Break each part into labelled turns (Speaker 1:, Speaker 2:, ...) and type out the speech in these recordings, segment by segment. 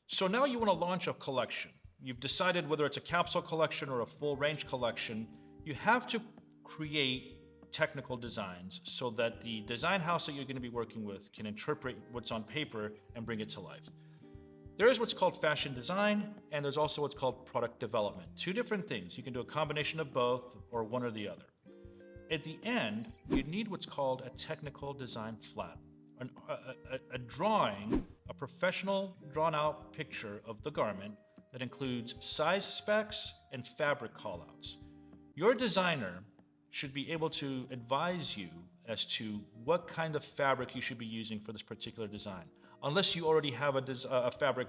Speaker 1: So now you want to launch a collection. You've decided whether it's a capsule collection or a full range collection. You have to create technical designs so that the design house that you're going to be working with can interpret what's on paper and bring it to life. There is what's called fashion design, and there's also what's called product development. Two different things. You can do a combination of both or one or the other. At the end, you need what's called a technical design flat, a drawing, a professional drawn out picture of the garment that includes size specs and fabric callouts. Your designer should be able to advise you as to what kind of fabric you should be using for this particular design. Unless you already have a fabric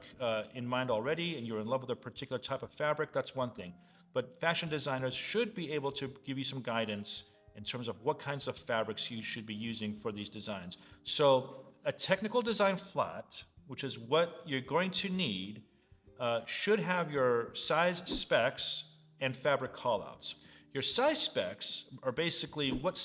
Speaker 1: in mind already and you're in love with a particular type of fabric, that's one thing. But fashion designers should be able to give you some guidance in terms of what kinds of fabrics you should be using for these designs. So a technical design flat, which is what you're going to need, should have your size specs and fabric callouts. Your size specs are basically what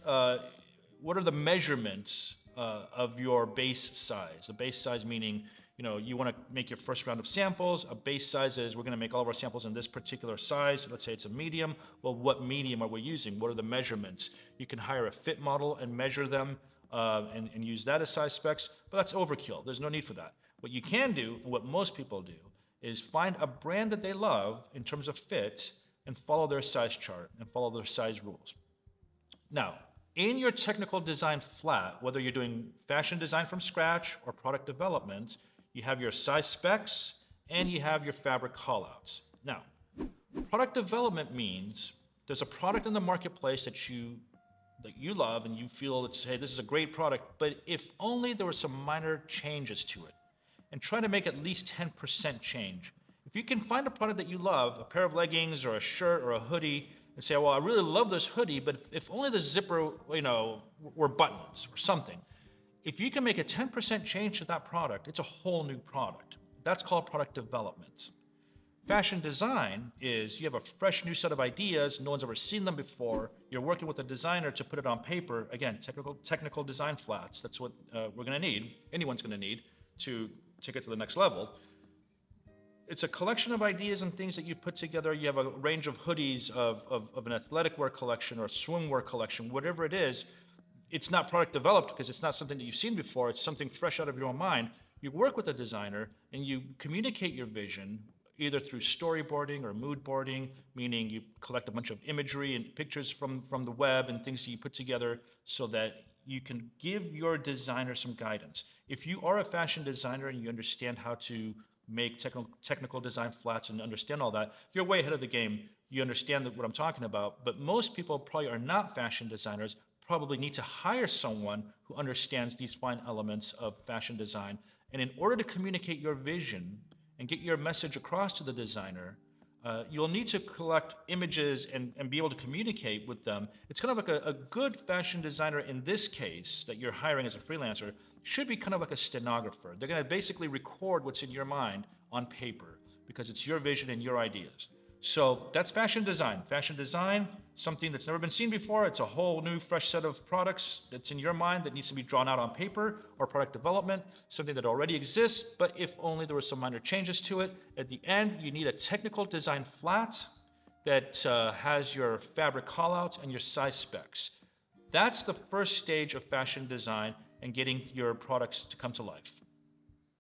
Speaker 1: are the measurements of your base size. The base size meaning, you want to make your first round of samples. A base size is we're going to make all of our samples in this particular size. Let's say it's a medium. Well, what medium are we using? What are the measurements? You can hire a fit model and measure them and use that as size specs, but that's overkill. There's no need for that. What you can do, and what most people do, is find a brand that they love in terms of fit and follow their size chart and follow their size rules. Now, in your technical design flat, whether you're doing fashion design from scratch or product development, you have your size specs and you have your fabric callouts. Now, product development means there's a product in the marketplace that you love and you feel it's, hey, this is a great product, but if only there were some minor changes to it. And try to make at least 10% change. If you can find a product that you love, a pair of leggings or a shirt or a hoodie, and say, well, I really love this hoodie, but if only the zipper, were buttons or something. If you can make a 10% change to that product, it's a whole new product. That's called product development. Fashion design is you have a fresh new set of ideas, no one's ever seen them before, you're working with a designer to put it on paper. Again, technical design flats, that's what we're gonna need, anyone's gonna need to take it to the next level. It's a collection of ideas and things that you've put together. You have a range of hoodies of an athletic wear collection or a swimwear collection, whatever it is. It's not product developed because it's not something that you've seen before. It's something fresh out of your own mind. You work with a designer and you communicate your vision either through storyboarding or mood boarding, meaning you collect a bunch of imagery and pictures from the web and things that you put together so that you can give your designer some guidance. If you are a fashion designer and you understand how to make technical design flats and understand all that, you're way ahead of the game. You understand what I'm talking about, but most people probably are not fashion designers, probably need to hire someone who understands these fine elements of fashion design. And in order to communicate your vision and get your message across to the designer, you'll need to collect images and be able to communicate with them. It's kind of like a good fashion designer in this case that you're hiring as a freelancer should be kind of like a stenographer. They're going to basically record what's in your mind on paper because it's your vision and your ideas. So that's fashion design. Fashion design, something that's never been seen before. It's a whole new fresh set of products that's in your mind that needs to be drawn out on paper, or product development, something that already exists, but if only there were some minor changes to it. At the end, you need a technical design flat that has your fabric callouts and your size specs. That's the first stage of fashion design and getting your products to come to life.